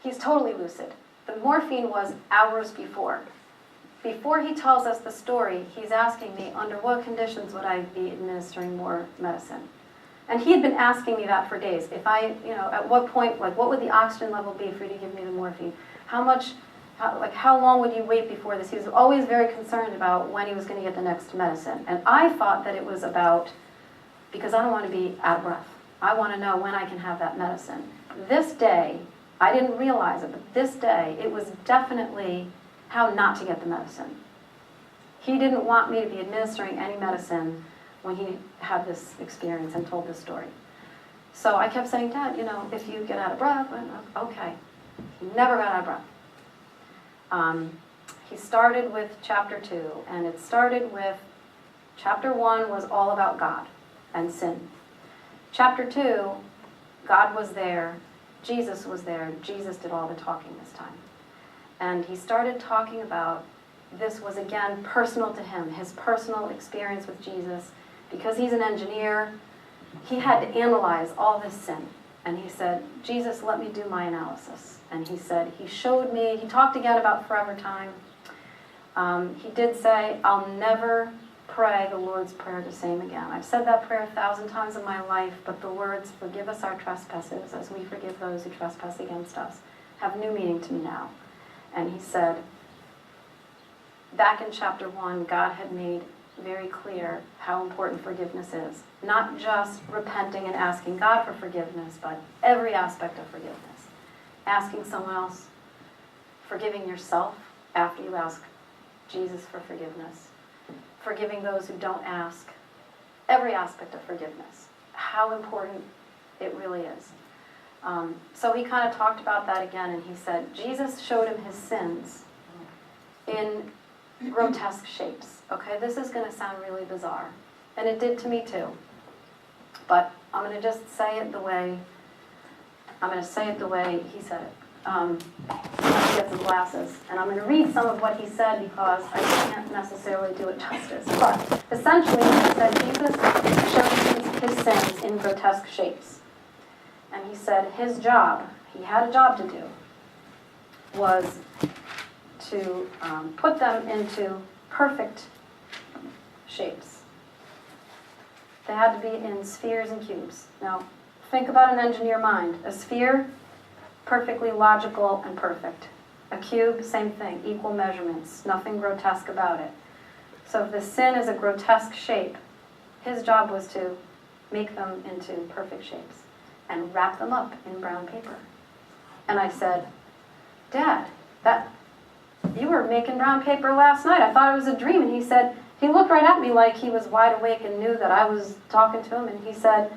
He's totally lucid. The morphine was hours before. Before he tells us the story, he's asking me, under what conditions would I be administering more medicine? And he had been asking me that for days. If I, at what point, like, what would the oxygen level be for you to give me the morphine? How long would you wait before this? He was always very concerned about when he was going to get the next medicine. And I thought that it was about, because I don't want to be out of breath. I want to know when I can have that medicine. This day, I didn't realize it, but this day, it was definitely how not to get the medicine. He didn't want me to be administering any medicine when he had this experience and told this story. So I kept saying, Dad, if you get out of breath, okay. He never got out of breath. He started with chapter 2, and it started with, chapter 1 was all about God and sin. Chapter 2, God was there, Jesus was there, Jesus did all the talking this time. And he started talking about, this was again personal to him, his personal experience with Jesus. Because he's an engineer, he had to analyze all this sin. And he said, Jesus, let me do my analysis. And he said, he showed me, he talked again about forever time. He did say, I'll never pray the Lord's Prayer the same again. I've said that prayer 1,000 times in my life, but the words, forgive us our trespasses as we forgive those who trespass against us, have new meaning to me now. And he said, back in chapter 1, God had made very clear how important forgiveness is. Not just repenting and asking God for forgiveness, but every aspect of forgiveness. Asking someone else, forgiving yourself after you ask Jesus for forgiveness. Forgiving those who don't ask. Every aspect of forgiveness. How important it really is. So he kind of talked about that again, and he said, Jesus showed him his sins in grotesque shapes. Okay, this is going to sound really bizarre. And it did to me too. But I'm going to just say it the way, he said it. He gets his glasses. And I'm going to read some of what he said because I can't necessarily do it justice. But essentially he said Jesus showed his sins in grotesque shapes. And he said his job, he had a job to do, was to put them into perfect shapes. They had to be in spheres and cubes. Now, think about an engineer mind. A sphere, perfectly logical and perfect. A cube, same thing, equal measurements, nothing grotesque about it. So if the sin is a grotesque shape, his job was to make them into perfect shapes and wrap them up in brown paper. And I said, Dad, you were making brown paper last night. I thought it was a dream. And he said, he looked right at me like he was wide awake and knew that I was talking to him. And he said,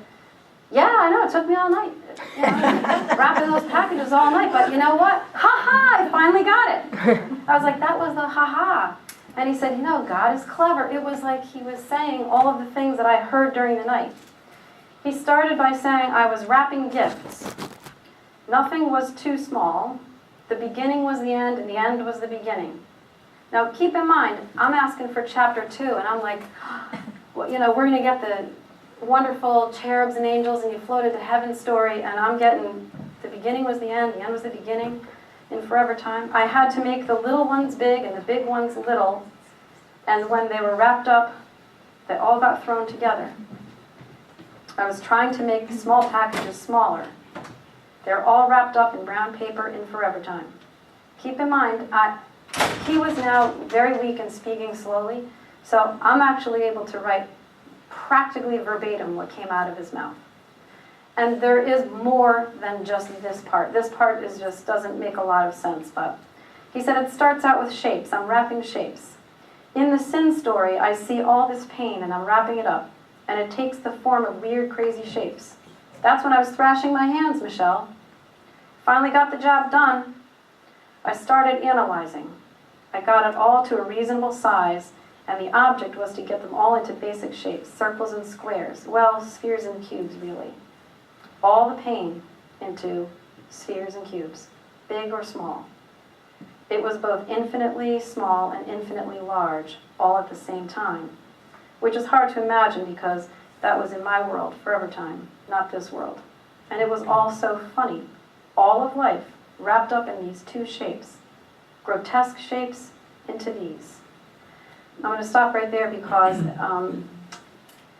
yeah, I know, it took me all night. Wrapping those packages all night. But you know what? Ha-ha, I finally got it. I was like, that was the ha-ha. And he said, God is clever. It was like he was saying all of the things that I heard during the night. He started by saying, I was wrapping gifts. Nothing was too small. The beginning was the end, and the end was the beginning. Now, keep in mind, I'm asking for chapter 2, and I'm like, well, we're going to get the wonderful cherubs and angels, and you floated to heaven story, and I'm getting the beginning was the end was the beginning in forever time. I had to make the little ones big and the big ones little, and when they were wrapped up, they all got thrown together. I was trying to make small packages smaller. They're all wrapped up in brown paper in forever time. Keep in mind, he was now very weak and speaking slowly, so I'm actually able to write practically verbatim what came out of his mouth. And there is more than just this part. This part doesn't make a lot of sense, but he said it starts out with shapes. I'm wrapping shapes. In the sin story, I see all this pain and I'm wrapping it up. And it takes the form of weird, crazy shapes. That's when I was thrashing my hands, Michelle. Finally got the job done. I started analyzing. I got it all to a reasonable size, and the object was to get them all into basic shapes, circles and squares. Well, spheres and cubes, really. All the pain into spheres and cubes, big or small. It was both infinitely small and infinitely large, all at the same time, which is hard to imagine because that was in my world, forever time, not this world. And it was all so funny. All of life wrapped up in these two shapes, grotesque shapes into these. I'm going to stop right there because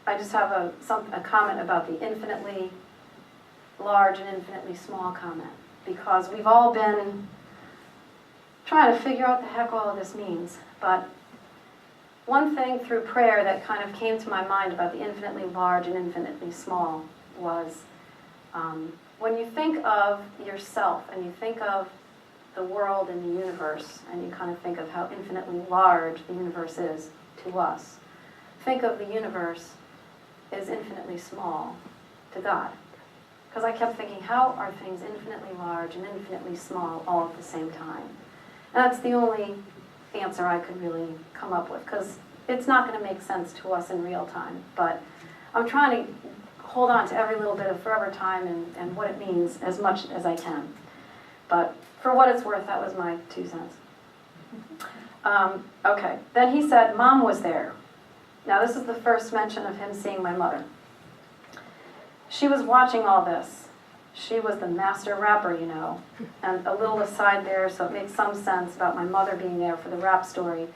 I just have a comment about the infinitely large and infinitely small comment, because we've all been trying to figure out the heck all of this means. But one thing through prayer that kind of came to my mind about the infinitely large and infinitely small was when you think of yourself and you think of the world and the universe, and you kind of think of how infinitely large the universe is to us, think of the universe as infinitely small to God. Because I kept thinking, how are things infinitely large and infinitely small all at the same time? And that's the only answer I could really come up with, because it's not going to make sense to us in real time. But I'm trying to hold on to every little bit of forever time and what it means as much as I can. But for what it's worth, that was my 2 cents. Okay, then he said, Mom was there. Now this is the first mention of him seeing my mother. She was watching all this. She was the master rapper, you know. And a little aside there, so it makes some sense about my mother being there for the rap story.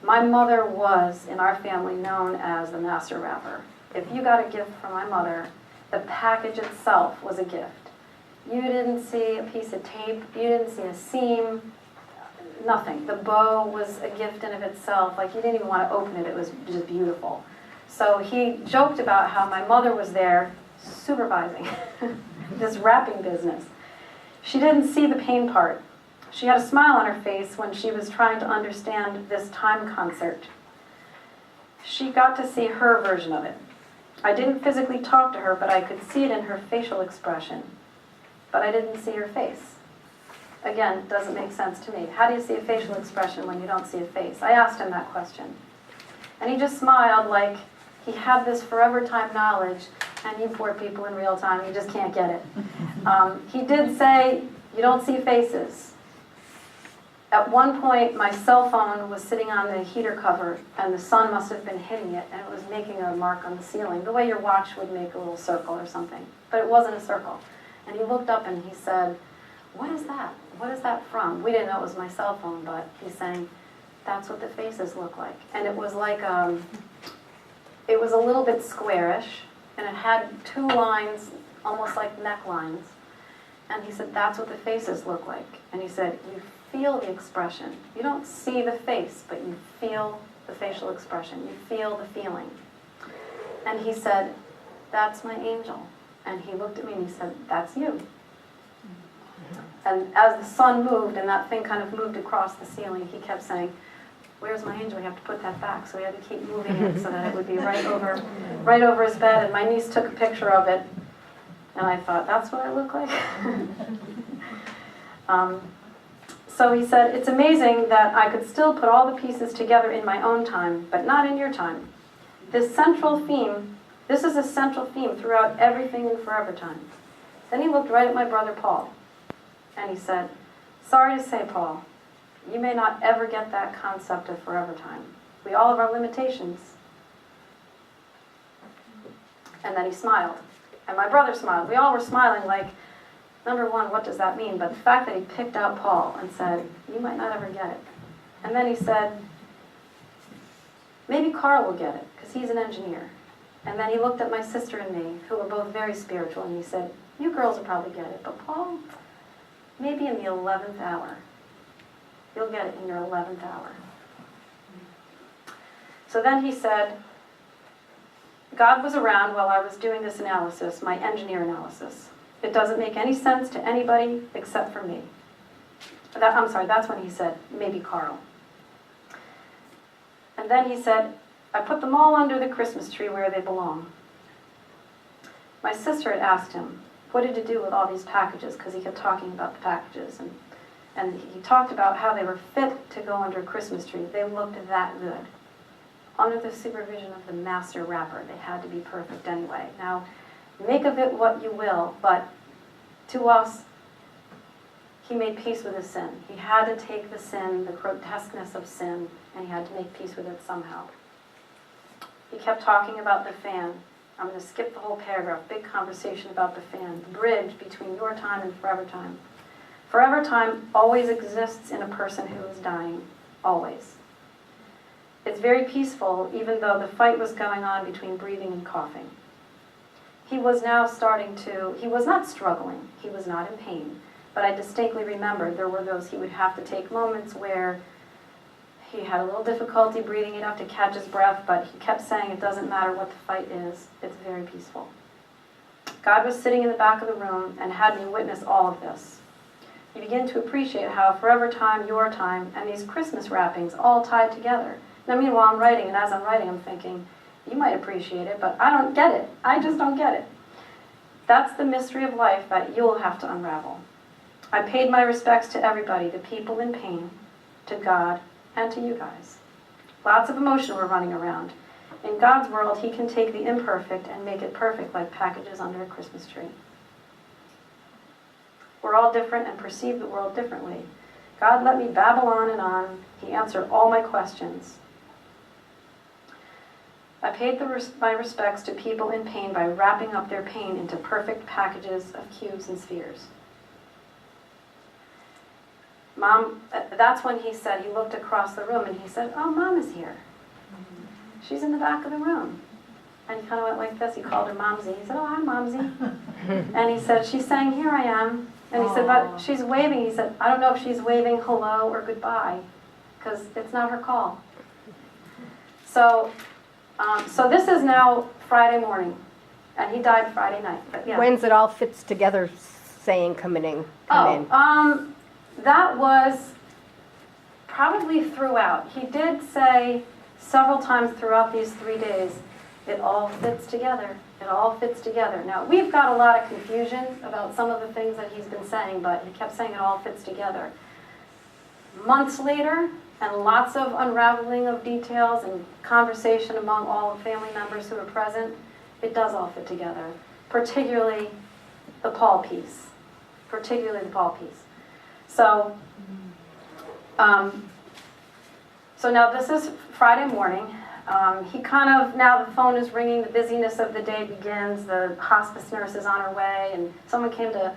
My mother was, in our family, known as the master rapper. If you got a gift from my mother, the package itself was a gift. You didn't see a piece of tape, you didn't see a seam, nothing. The bow was a gift in of itself. Like, you didn't even want to open it, it was just beautiful. So he joked about how my mother was there supervising this rapping business. She didn't see the pain part. She had a smile on her face when she was trying to understand this time concert. She got to see her version of it. I didn't physically talk to her, but I could see it in her facial expression. But I didn't see her face. Again, it doesn't make sense to me. How do you see a facial expression when you don't see a face? I asked him that question. And he just smiled like he had this forever time knowledge, and you poor people in real time, you just can't get it. He did say, you don't see faces. At one point, my cell phone was sitting on the heater cover, and the sun must have been hitting it, and it was making a mark on the ceiling, the way your watch would make a little circle or something. But it wasn't a circle. And he looked up and he said, what is that? What is that from? We didn't know it was my cell phone, but he's saying, that's what the faces look like. And it was like, it was a little bit squarish, and it had 2 lines, almost like necklines. And he said, that's what the faces look like. And he said, you feel the expression. You don't see the face, but you feel the facial expression. You feel the feeling. And he said, that's my angel. And he looked at me and he said, that's you. And as the sun moved and that thing kind of moved across the ceiling, he kept saying, where's my angel? We have to put that back. So we had to keep moving it so that it would be right over his bed. And my niece took a picture of it. And I thought, that's what I look like? So he said, it's amazing that I could still put all the pieces together in my own time, but not in your time. This is a central theme throughout everything in Forever Time. Then he looked right at my brother Paul, and he said, sorry to say, Paul, you may not ever get that concept of Forever Time. We all have our limitations. And then he smiled, and my brother smiled. We all were smiling like, number one, what does that mean? But the fact that he picked out Paul and said, you might not ever get it. And then he said, maybe Carl will get it, because he's an engineer. And then he looked at my sister and me, who were both very spiritual, and he said, you girls will probably get it, but Paul, maybe in the 11th hour. You'll get it in your 11th hour. So then he said, God was around while I was doing this analysis, my engineer analysis. It doesn't make any sense to anybody except for me. That's when he said, maybe Carl. And then he said, I put them all under the Christmas tree where they belong. My sister had asked him, what did you do with all these packages? Because he kept talking about the packages. And he talked about how they were fit to go under a Christmas tree. They looked that good. Under the supervision of the master rapper. They had to be perfect anyway. Now, make of it what you will, but to us, he made peace with his sin. He had to take the sin, the grotesqueness of sin, and he had to make peace with it somehow. He kept talking about the fan. I'm going to skip the whole paragraph. Big conversation about the fan. The bridge between your time and Forever Time. Forever time always exists in a person who is dying, always. It's very peaceful, even though the fight was going on between breathing and coughing. He was now he was not struggling, he was not in pain, but I distinctly remember there were those he would have to take moments where he had a little difficulty breathing enough to catch his breath, but he kept saying it doesn't matter what the fight is, it's very peaceful. God was sitting in the back of the room and had me witness all of this. You begin to appreciate how forever time, your time, and these Christmas wrappings all tied together. And I mean, while I'm writing, and as I'm writing, I'm thinking, you might appreciate it, but I don't get it. I just don't get it. That's the mystery of life that you'll have to unravel. I paid my respects to everybody, the people in pain, to God, and to you guys. Lots of emotion were running around. In God's world, he can take the imperfect and make it perfect like packages under a Christmas tree. We're all different and perceive the world differently. God let me babble on and on. He answered all my questions. I paid my respects to people in pain by wrapping up their pain into perfect packages of cubes and spheres. Mom, that's when he said, he looked across the room and he said, oh, Mom is here. She's in the back of the room. And he kind of went like this. He called her Momsy. He said, oh, hi, Momsy. And he said, she's saying, here I am. And he said, but she's waving. He said, I don't know if she's waving hello or goodbye, because it's not her call. So this is now Friday morning, and he died Friday night. But yeah. When's it all fits together saying come in? That was probably throughout. He did say several times throughout these 3 days, it all fits together. It all fits together. Now, we've got a lot of confusion about some of the things that he's been saying, but he kept saying it all fits together. Months later, and lots of unraveling of details and conversation among all the family members who are present, it does all fit together, particularly the Paul piece. So now this is Friday morning. He kind of, now the phone is ringing, the busyness of the day begins, the hospice nurse is on her way, and someone came to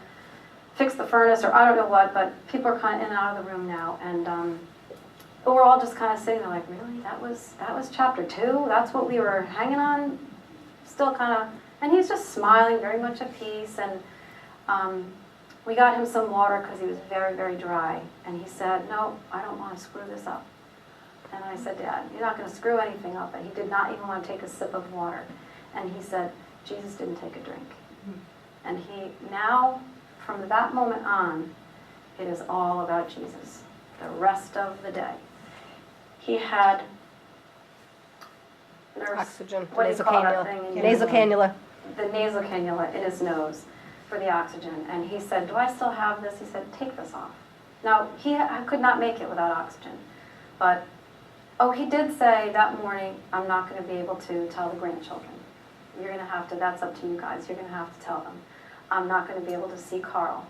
fix the furnace, or I don't know what, but people are kind of in and out of the room now, and but we're all just kind of sitting there like, really? That was chapter 2? That's what we were hanging on? Still kind of, and he's just smiling, very much at peace, and we got him some water because he was very, very dry, and he said, no, I don't want to screw this up. And I said, Dad, you're not going to screw anything up. And he did not even want to take a sip of water. And he said, Jesus didn't take a drink. And he, now, from that moment on, it is all about Jesus. The rest of the day. He had Oxygen, what do you call that thing? Nasal cannula. The nasal cannula in his nose for the oxygen. And he said, do I still have this? He said, take this off. Now, I could not make it without oxygen. But he did say that morning, I'm not going to be able to tell the grandchildren. You're going to have to, that's up to you guys, you're going to have to tell them. I'm not going to be able to see Carl.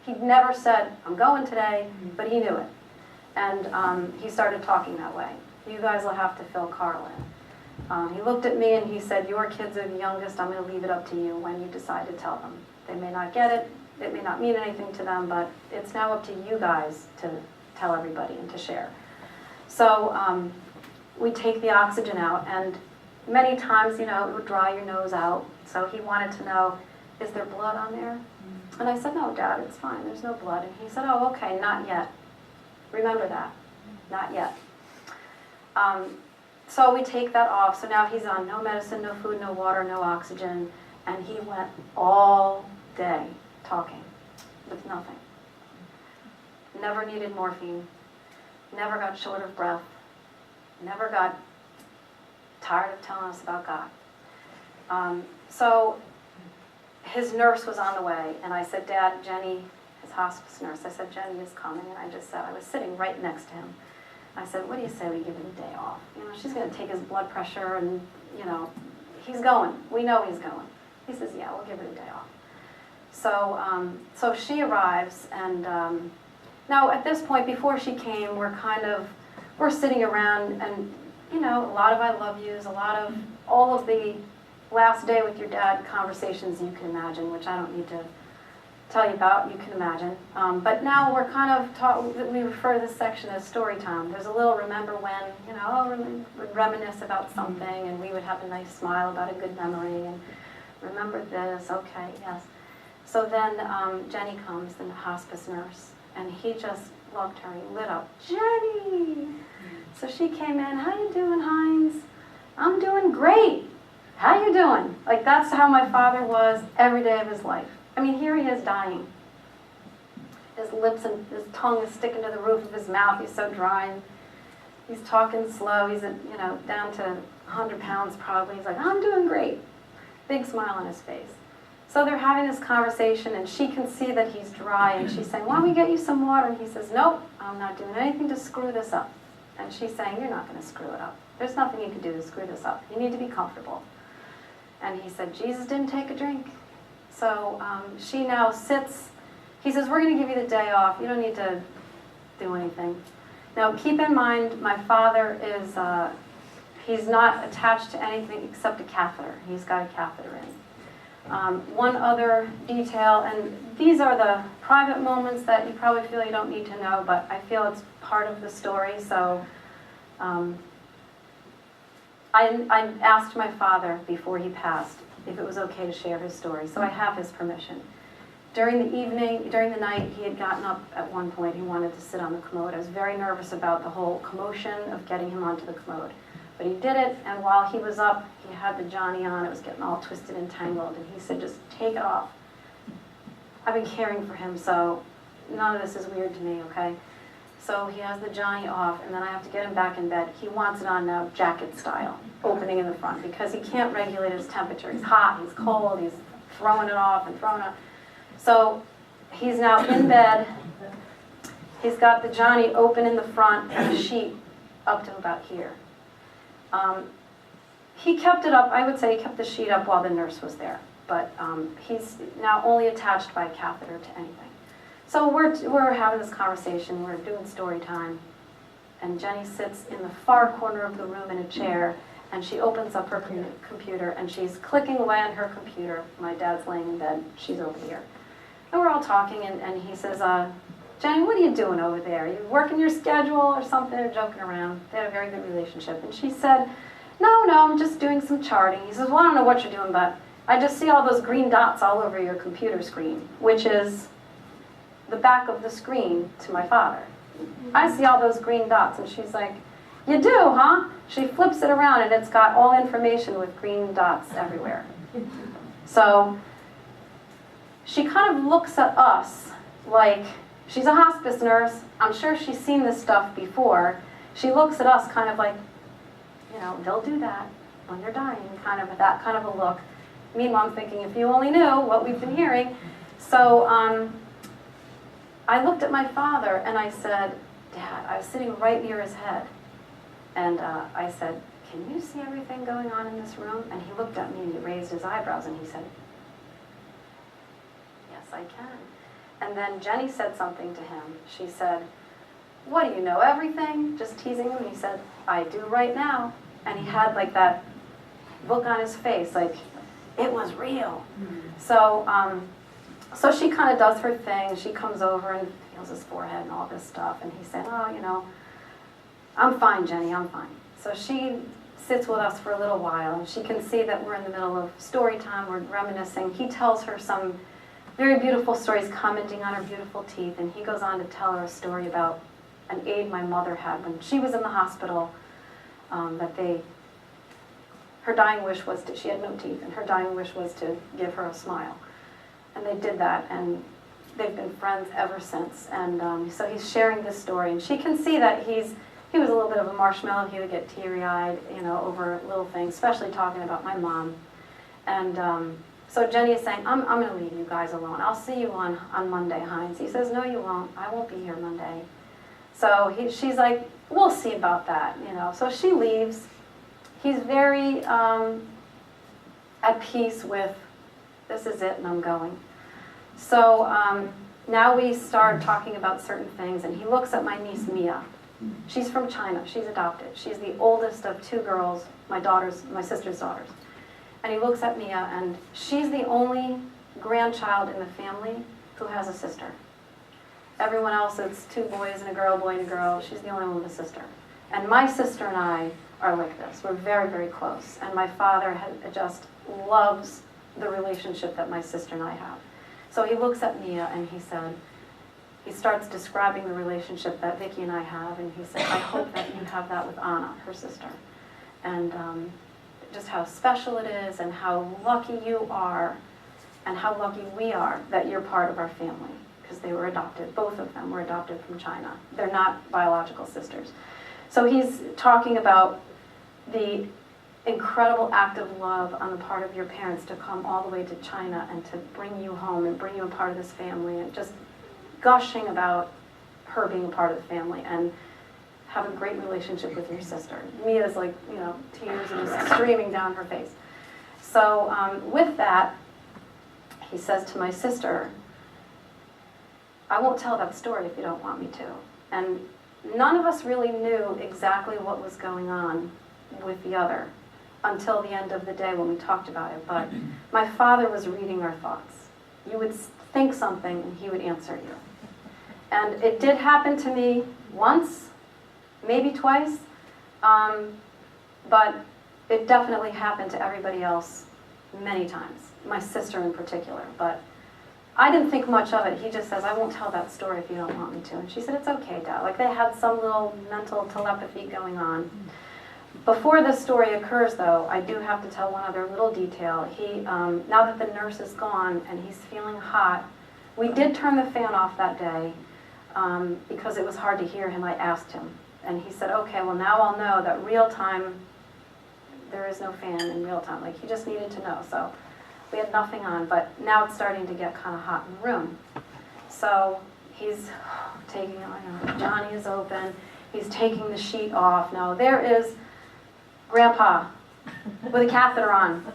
He never said, I'm going today, but he knew it. And he started talking that way. You guys will have to fill Carl in. He looked at me and he said, your kids are the youngest, I'm going to leave it up to you when you decide to tell them. They may not get it, it may not mean anything to them, but it's now up to you guys to tell everybody and to share. So we take the oxygen out, and many times, it would dry your nose out. So he wanted to know, is there blood on there? And I said, no, Dad, it's fine. There's no blood. And he said, oh, okay, not yet. Remember that. Not yet. So we take that off. So now he's on no medicine, no food, no water, no oxygen. And he went all day talking with nothing. Never needed morphine. Never got short of breath, never got tired of telling us about God. So his nurse was on the way, and I said, Dad, Jenny, his hospice nurse, I said, Jenny is coming, and I just said, I was sitting right next to him. I said, what do you say we give him a day off? She's going to take his blood pressure, and, he's going. We know he's going. He says, yeah, we'll give it a day off. So she arrives, and now, at this point, before she came, we're sitting around, and, a lot of I love yous, a lot of all of the last day with your dad conversations you can imagine, which I don't need to tell you about, you can imagine. But now we're kind of taught, we refer to this section as story time. There's a little remember when, we'd reminisce about something, and we would have a nice smile about a good memory, and remember this, okay, yes. So then Jenny comes, the hospice nurse, and he just loved her. He lit up, Jenny! So she came in, how you doing, Hines? I'm doing great. How you doing? Like, that's how my father was every day of his life. I mean, here he is dying. His lips and his tongue is sticking to the roof of his mouth. He's so dry. And he's talking slow. He's, down to 100 pounds probably. He's like, I'm doing great. Big smile on his face. So they're having this conversation, and she can see that he's dry, and she's saying, why don't we get you some water? And he says, nope, I'm not doing anything to screw this up. And she's saying, you're not going to screw it up. There's nothing you can do to screw this up. You need to be comfortable. And he said, Jesus didn't take a drink. So she now sits. He says, we're going to give you the day off. You don't need to do anything. Now, keep in mind, my father is, he's not attached to anything except a catheter. He's got a catheter in. One other detail, and these are the private moments that you probably feel you don't need to know, but I feel it's part of the story. So I asked my father before he passed if it was okay to share his story, so I have his permission. During the night, he had gotten up at one point. He wanted to sit on the commode. I was very nervous about the whole commotion of getting him onto the commode. But he did it, and while he was up, he had the Johnny on. It was getting all twisted and tangled, and he said, just take it off. I've been caring for him, so none of this is weird to me, okay? So he has the Johnny off, and then I have to get him back in bed. He wants it on now, jacket style, opening in the front, because he can't regulate his temperature. He's hot, he's cold, he's throwing it off and throwing it off. So he's now in bed. He's got the Johnny open in the front and the sheet up to about here. He kept it up, I would say he kept the sheet up while the nurse was there, but he's now only attached by a catheter to anything. So we're having this conversation, we're doing story time, and Jenny sits in the far corner of the room in a chair, and she opens up her computer, and she's clicking away on her computer. My dad's laying in bed, she's over here. And we're all talking, and he says, Jenny, what are you doing over there? Are you working your schedule or something, or joking around? They had a very good relationship. And she said, no, I'm just doing some charting. He says, well, I don't know what you're doing, but I just see all those green dots all over your computer screen, which is the back of the screen to my father. I see all those green dots. And she's like, you do, huh? She flips it around, and it's got all information with green dots everywhere. So she kind of looks at us like, she's a hospice nurse. I'm sure she's seen this stuff before. She looks at us kind of like, they'll do that when they're dying, kind of that kind of a look. Meanwhile, I'm thinking, if you only knew what we've been hearing. So I looked at my father and I said, Dad, I was sitting right near his head. And I said, can you see everything going on in this room? And he looked at me and he raised his eyebrows and he said, yes, I can. And then Jenny said something to him. She said, what, do you know everything? Just teasing him. And he said, I do right now. And he had like that look on his face, like it was real. So she kind of does her thing. She comes over and feels his forehead and all this stuff. And he said, oh, I'm fine, Jenny, I'm fine. So she sits with us for a little while, and she can see that we're in the middle of story time. We're reminiscing. He tells her some very beautiful stories, commenting on her beautiful teeth, and he goes on to tell her a story about an aide my mother had when she was in the hospital, her dying wish was she had no teeth, and her dying wish was to give her a smile. And they did that, and they've been friends ever since. And so he's sharing this story, and she can see that he was a little bit of a marshmallow. He would get teary-eyed, over little things, especially talking about my mom. And so Jenny is saying, I'm going to leave you guys alone. I'll see you on Monday, Hines. He says, no, you won't. I won't be here Monday. So she's like, we'll see about that, So she leaves. He's very at peace with, this is it, and I'm going. So now we start talking about certain things, and he looks at my niece, Mia. She's from China. She's adopted. She's the oldest of two girls, my sister's daughters. And he looks at Mia, and she's the only grandchild in the family who has a sister. Everyone else, it's 2 boys and a girl, boy and a girl. She's the only one with a sister. And my sister and I are like this. We're very, very close. And my father just loves the relationship that my sister and I have. So he looks at Mia and he starts describing the relationship that Vicki and I have, and he said, I hope that you have that with Anna, her sister. And just how special it is, and how lucky you are, and how lucky we are that you're part of our family, because they were adopted. Both of them were adopted from China. They're not biological sisters. So he's talking about the incredible act of love on the part of your parents to come all the way to China and to bring you home and bring you a part of this family, and just gushing about her being a part of the family and have a great relationship with your sister. Mia's like, tears are just streaming down her face. So with that, he says to my sister, I won't tell that story if you don't want me to. And none of us really knew exactly what was going on with the other until the end of the day when we talked about it. But my father was reading our thoughts. You would think something and he would answer you. And it did happen to me once, maybe twice, but it definitely happened to everybody else many times, my sister in particular. But I didn't think much of it. He just says, I won't tell that story if you don't want me to. And she said, it's okay, Dad. Like, they had some little mental telepathy going on. Before this story occurs, though, I do have to tell one other little detail. Now that the nurse is gone and he's feeling hot, we did turn the fan off that day because it was hard to hear him. I asked him. And he said, okay, well, now I'll know that real time, there is no fan in real time. Like, he just needed to know. So we had nothing on, but now it's starting to get kind of hot in the room. So he's taking, Johnny is open. He's taking the sheet off. Now there is Grandpa with a catheter on.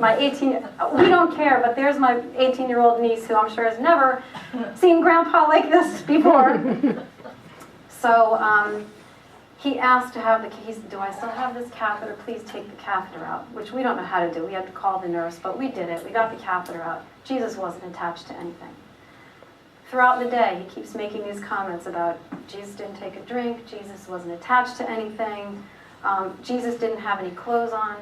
We don't care, but there's my 18-year-old niece who I'm sure has never seen Grandpa like this before. So he asked to have do I still have this catheter? Please take the catheter out, which we don't know how to do. We had to call the nurse, but we did it. We got the catheter out. Jesus wasn't attached to anything. Throughout the day, he keeps making these comments about Jesus didn't take a drink, Jesus wasn't attached to anything, Jesus didn't have any clothes on.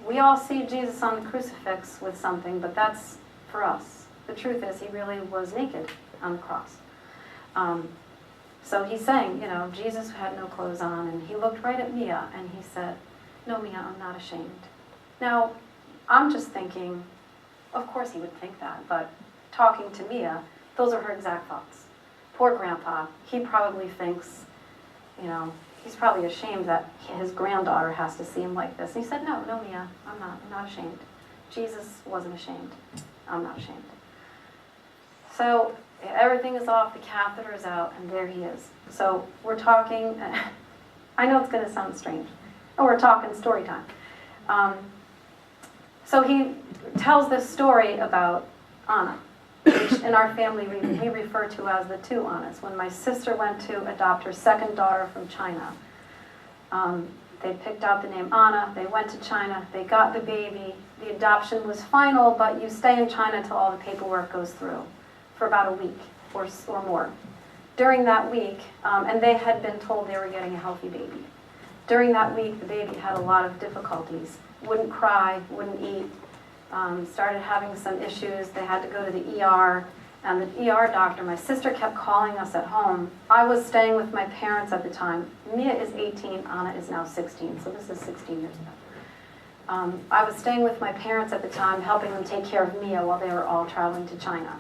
We all see Jesus on the crucifix with something, but that's for us. The truth is, he really was naked on the cross. So he's saying, Jesus had no clothes on, and he looked right at Mia, and he said, no, Mia, I'm not ashamed. Now, I'm just thinking, of course he would think that, but talking to Mia, those are her exact thoughts. Poor Grandpa, he probably thinks, he's probably ashamed that his granddaughter has to see him like this. And he said, no, Mia, I'm not ashamed. Jesus wasn't ashamed. I'm not ashamed. So everything is off, the catheter is out, and there he is. So we're talking, I know it's going to sound strange, and we're talking story time. So he tells this story about Anna, which in our family we refer to as the 2 Annas. When my sister went to adopt her second daughter from China, they picked out the name Anna, they went to China, they got the baby, the adoption was final, but you stay in China until all the paperwork goes through for about a week or more. During that week, and they had been told they were getting a healthy baby. During that week, the baby had a lot of difficulties. Wouldn't cry, wouldn't eat, started having some issues. They had to go to the ER, and the ER doctor, my sister kept calling us at home. I was staying with my parents at the time. Mia is 18, Anna is now 16, so this is 16 years ago. I was staying with my parents at the time, helping them take care of Mia while they were all traveling to China.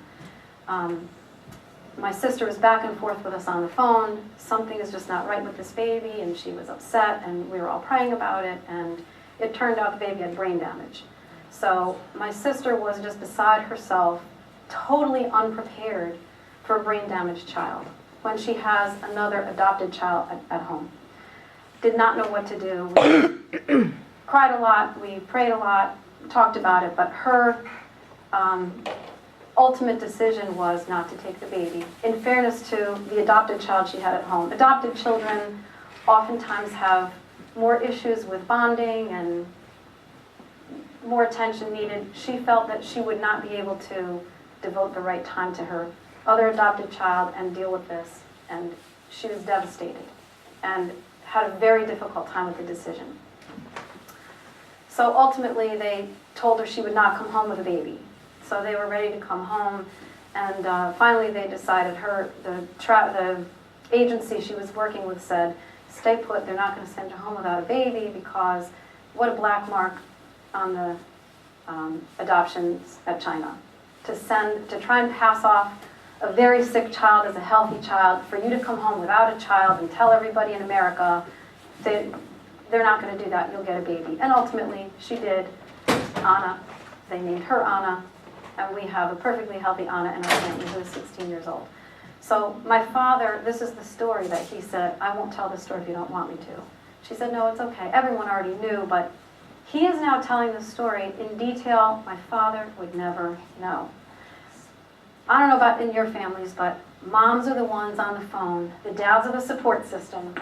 My sister was back and forth with us on the phone. Something is just not right with this baby, and she was upset, and we were all praying about it, and it turned out the baby had brain damage. So my sister was just beside herself, totally unprepared for a brain damaged child when she has another adopted child at home. Did not know what to do. We cried a lot, we prayed a lot, talked about it, but her ultimate decision was not to take the baby. In fairness to the adopted child she had at home. Adopted children oftentimes have more issues with bonding and more attention needed. She felt that she would not be able to devote the right time to her other adopted child and deal with this. And she was devastated and had a very difficult time with the decision. So ultimately, they told her she would not come home with a baby. So they were ready to come home, and finally they decided the agency she was working with said, stay put, they're not going to send her home without a baby, because what a black mark on the adoptions at China. To try and pass off a very sick child as a healthy child, for you to come home without a child and tell everybody in America that they're not going to do that, you'll get a baby. And ultimately, she did. Anna, they named her Anna, and we have a perfectly healthy Anna in our family who is 16 years old. So my father, this is the story that he said, I won't tell this story if you don't want me to. She said, no, it's okay. Everyone already knew, but he is now telling the story in detail my father would never know. I don't know about in your families, but moms are the ones on the phone. The dads are the support system.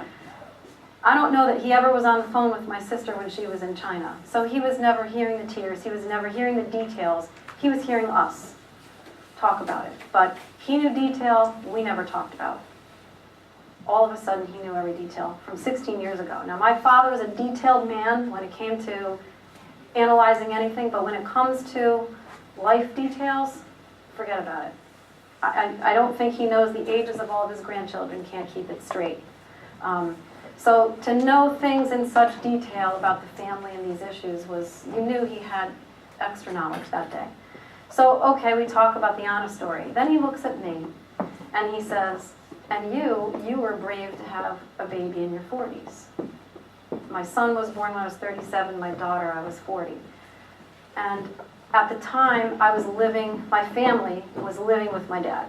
I don't know that he ever was on the phone with my sister when she was in China. So he was never hearing the tears. He was never hearing the details. He was hearing us talk about it. But he knew detail we never talked about. All of a sudden, he knew every detail from 16 years ago. Now, my father was a detailed man when it came to analyzing anything, but when it comes to life details, forget about it. I don't think he knows the ages of all of his grandchildren, can't keep it straight. So to know things in such detail about the family and these issues was, you knew he had extra knowledge that day. So, okay, we talk about the Anna story. Then he looks at me and he says, and you were brave to have a baby in your 40s. My son was born when I was 37, my daughter, I was 40. And at the time, my family was living with my dad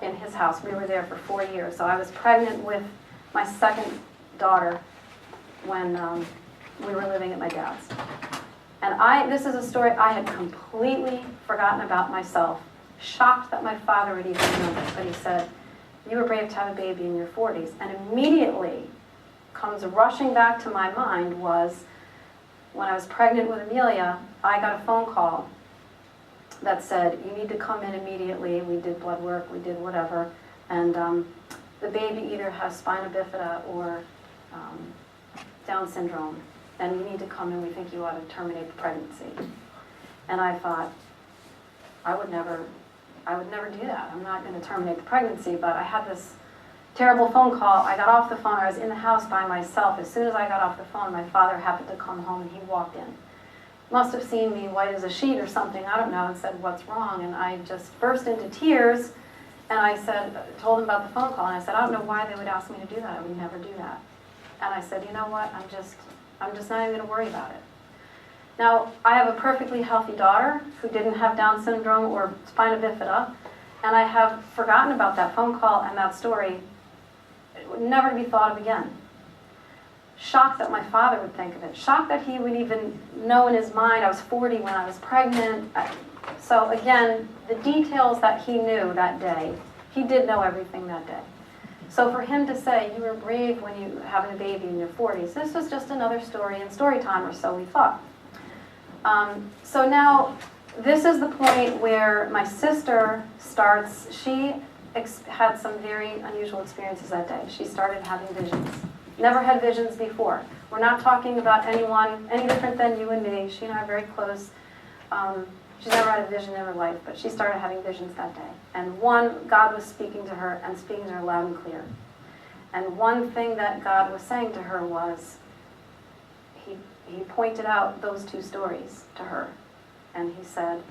in his house. We were there for 4 years. So I was pregnant with my second daughter when we were living at my dad's. And this is a story I had completely forgotten about myself, shocked that my father would even know this, but he said, you were brave to have a baby in your 40s. And immediately comes rushing back to my mind was when I was pregnant with Amelia, I got a phone call that said, you need to come in immediately. We did blood work, we did whatever, and the baby either has spina bifida or Down syndrome, and you need to come in, we think you ought to terminate the pregnancy. And I thought, I would never do that. I'm not going to terminate the pregnancy, but I had this terrible phone call. I got off the phone, I was in the house by myself. As soon as I got off the phone, my father happened to come home and he walked in. Must have seen me white as a sheet or something, I don't know, and said, what's wrong? And I just burst into tears, and I told him about the phone call, and I said, I don't know why they would ask me to do that. I would never do that. And I said, you know what, I'm just not even going to worry about it. Now, I have a perfectly healthy daughter who didn't have Down syndrome or spina bifida, and I have forgotten about that phone call and that story. It would never be thought of again. Shocked that my father would think of it. Shocked that he would even know in his mind I was 40 when I was pregnant. So again, the details that he knew that day, he did know everything that day. So for him to say, you were brave when you were having a baby in your 40s, this was just another story in story time, or so we thought. So now, this is the point where my sister starts, she had some very unusual experiences that day. She started having visions. Never had visions before. We're not talking about anyone any different than you and me. She and I are very close. She's never had a vision in her life, but she started having visions that day. And God was speaking to her and speaking to her loud and clear. And one thing that God was saying to her was, he pointed out those two stories to her. And he said,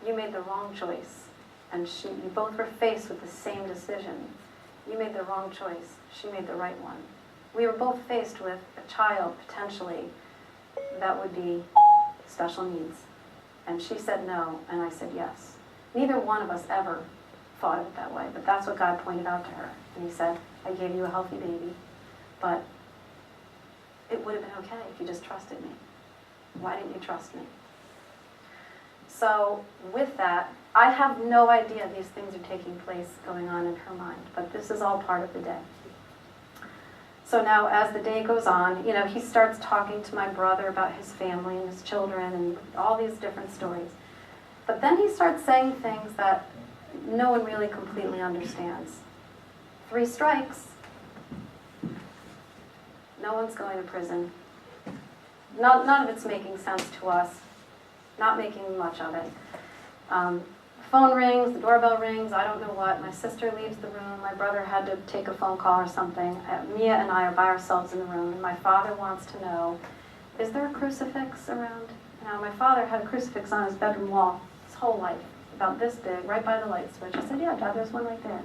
you made the wrong choice. And you both were faced with the same decision. You made the wrong choice. She made the right one. We were both faced with a child, potentially, that would be special needs. And she said no, and I said yes. Neither one of us ever thought of it that way, but that's what God pointed out to her. And he said, I gave you a healthy baby, but it would have been okay if you just trusted me. Why didn't you trust me? So with that, I have no idea these things are taking place going on in her mind, but this is all part of the day. So now as the day goes on, he starts talking to my brother about his family and his children and all these different stories. But then he starts saying things that no one really completely understands. 3 strikes. No one's going to prison. None of it's making sense to us. Not making much of it. Phone rings, the doorbell rings, I don't know what. My sister leaves the room. My brother had to take a phone call or something. Mia and I are by ourselves in the room, and my father wants to know, is there a crucifix around? Now, my father had a crucifix on his bedroom wall his whole life, about this big, right by the light switch. I said, yeah, Dad, there's one right there.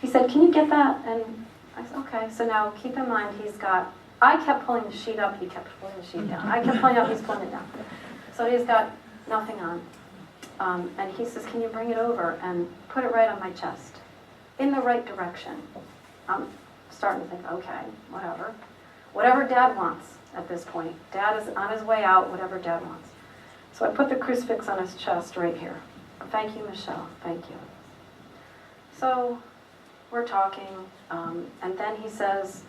He said, can you get that? And I said, okay. So now, keep in mind, I kept pulling the sheet up, he kept pulling the sheet down. I kept pulling it up, he's pulling it down. So he's got nothing on. And he says, can you bring it over and put it right on my chest, in the right direction? I'm starting to think, okay, whatever. Whatever Dad wants at this point. Dad is on his way out, whatever Dad wants. So I put the crucifix on his chest right here. Thank you, Michelle, thank you. So we're talking, and then he says,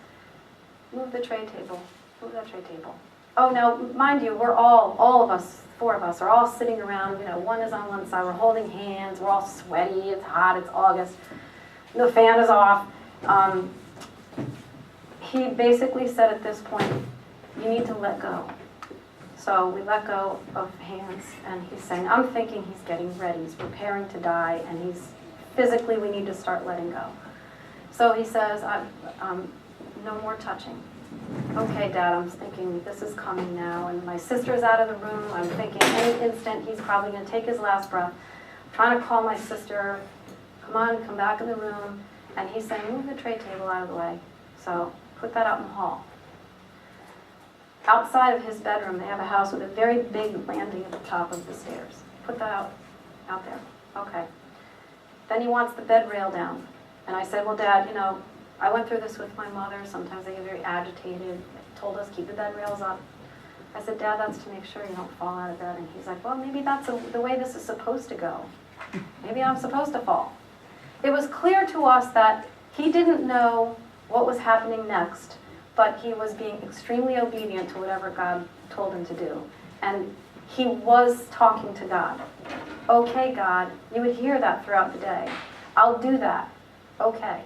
move the tray table, move that tray table. Oh, now, mind you, we're all of us, 4 of us, are all sitting around, one is on one side, we're holding hands, we're all sweaty, it's hot, it's August, the fan is off. He basically said at this point, you need to let go. So we let go of hands, and he's saying, I'm thinking he's getting ready, he's preparing to die, and physically we need to start letting go. So he says, no more touching. Okay, Dad, I'm thinking this is coming now, and my sister's out of the room. I'm thinking any instant he's probably going to take his last breath. I'm trying to call my sister, come on, come back in the room. And he's saying, move the tray table out of the way. So put that out in the hall. Outside of his bedroom, they have a house with a very big landing at the top of the stairs. Put that out there. Okay. Then he wants the bed rail down. And I said, well, Dad, I went through this with my mother. Sometimes they get very agitated. They told us, keep the bed rails up. I said, Dad, that's to make sure you don't fall out of bed. And he's like, well, maybe that's the way this is supposed to go. Maybe I'm supposed to fall. It was clear to us that he didn't know what was happening next, but he was being extremely obedient to whatever God told him to do. And he was talking to God. Okay, God, you would hear that throughout the day. I'll do that. Okay.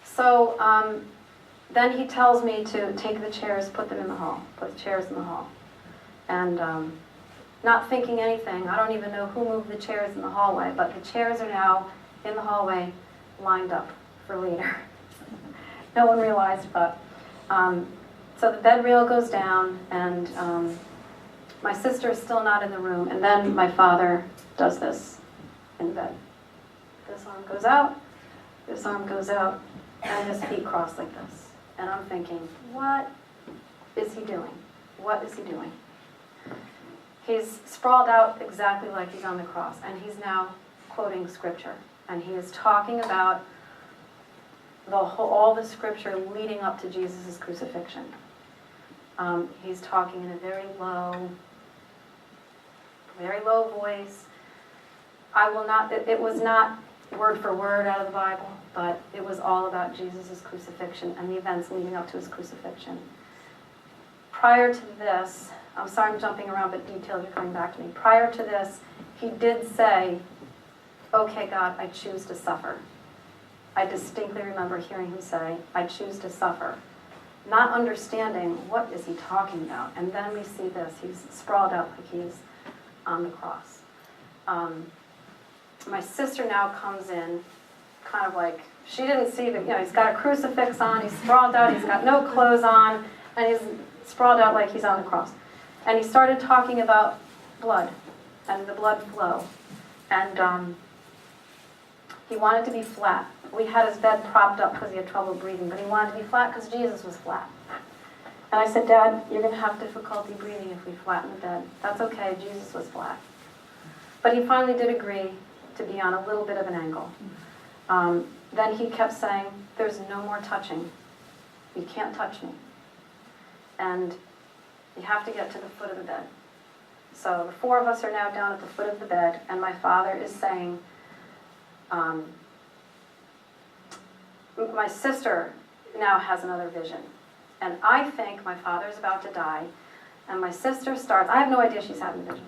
So then he tells me to take the chairs, put them in the hall, put the chairs in the hall. And not thinking anything, I don't even know who moved the chairs in the hallway, but the chairs are now in the hallway lined up for later. No one realized, but so the bed rail goes down, and my sister is still not in the room, and then my father does this in bed. This arm goes out, this arm goes out, and his feet cross like this. And I'm thinking, what is he doing? What is he doing? He's sprawled out exactly like he's on the cross, and he's now quoting scripture. And he is talking about all the scripture leading up to Jesus' crucifixion. He's talking in a very low voice. It was not word for word out of the Bible, but it was all about Jesus' crucifixion and the events leading up to his crucifixion. Prior to this, I'm sorry I'm jumping around, but details are coming back to me. Prior to this, he did say, okay, God, I choose to suffer. I distinctly remember hearing him say, I choose to suffer. Not understanding what is he talking about. And then we see this. He's sprawled out like he's on the cross. My sister now comes in, kind of like, she didn't see that, he's got a crucifix on, he's sprawled out, he's got no clothes on, and he's sprawled out like he's on the cross. And he started talking about blood and the blood flow. And he wanted to be flat. We had his bed propped up because he had trouble breathing, but he wanted to be flat because Jesus was flat. And I said, Dad, you're going to have difficulty breathing if we flatten the bed. That's okay, Jesus was flat. But he finally did agree to be on a little bit of an angle. Then he kept saying, there's no more touching. You can't touch me. And you have to get to the foot of the bed. So the 4 of us are now down at the foot of the bed, and my father is saying, my sister now has another vision. And I think my father's about to die, and my sister starts, I have no idea she's having visions.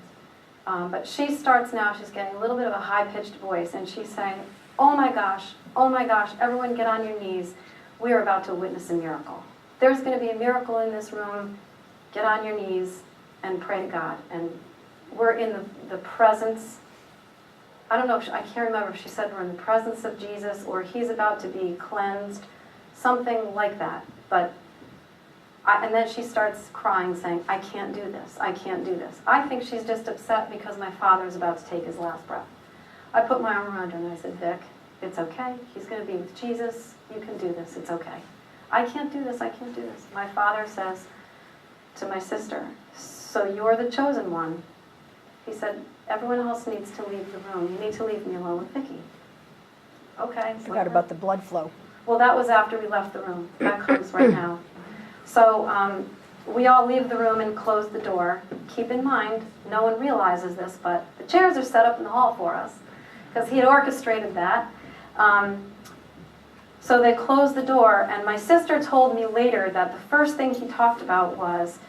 But she starts now, she's getting a little bit of a high-pitched voice, and she's saying, oh my gosh, everyone get on your knees. We are about to witness a miracle. There's going to be a miracle in this room. Get on your knees and pray to God. And we're in the presence, I don't know, I can't remember if she said we're in the presence of Jesus or he's about to be cleansed, something like that. But and then she starts crying, saying, I can't do this, I can't do this. I think she's just upset because my father's about to take his last breath. I put my arm around her and I said, Vic, it's okay. He's going to be with Jesus. You can do this. It's okay. I can't do this. I can't do this. My father says to my sister, so you're the chosen one. He said, everyone else needs to leave the room. You need to leave me alone with Vicki. Okay. Forgot about the blood flow. Well, that was after we left the room. That comes right now. So we all leave the room and close the door. Keep in mind, no one realizes this, but the chairs are set up in the hall for us because he had orchestrated that. So they closed the door, and my sister told me later that the first thing he talked about was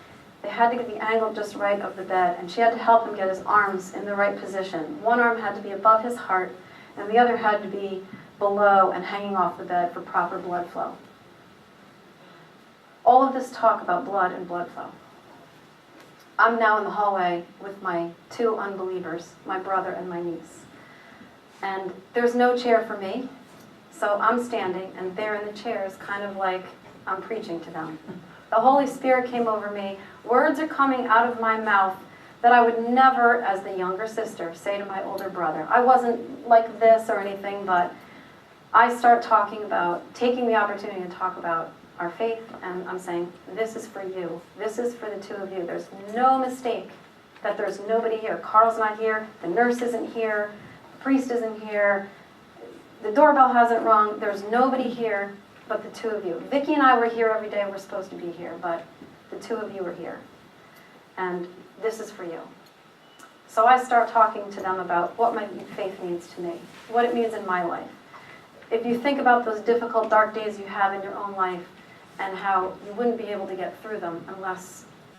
they had to get the angle just right of the bed, and she had to help him get his arms in the right position. One arm had to be above his heart, and the other had to be below and hanging off the bed for proper blood flow. All of this talk about blood and blood flow. I'm now in the hallway with my two unbelievers, my brother and my niece. And there's no chair for me, so I'm standing, and they're in the chairs, kind of like I'm preaching to them. The Holy Spirit came over me. Words are coming out of my mouth that I would never, as the younger sister, say to my older brother. I wasn't like this or anything, but I start talking about, taking the opportunity to talk about our faith, and I'm saying, this is for you. This is for the two of you. There's no mistake that there's nobody here. Carl's not here. The nurse isn't here. The priest isn't here. The doorbell hasn't rung. There's nobody here but the two of you. Vicki and I were here every day. We're supposed to be here, but the two of you are here. And this is for you. So I start talking to them about what my faith means to me, what it means in my life. If you think about those difficult, dark days you have in your own life, and how you wouldn't be able to get through them unless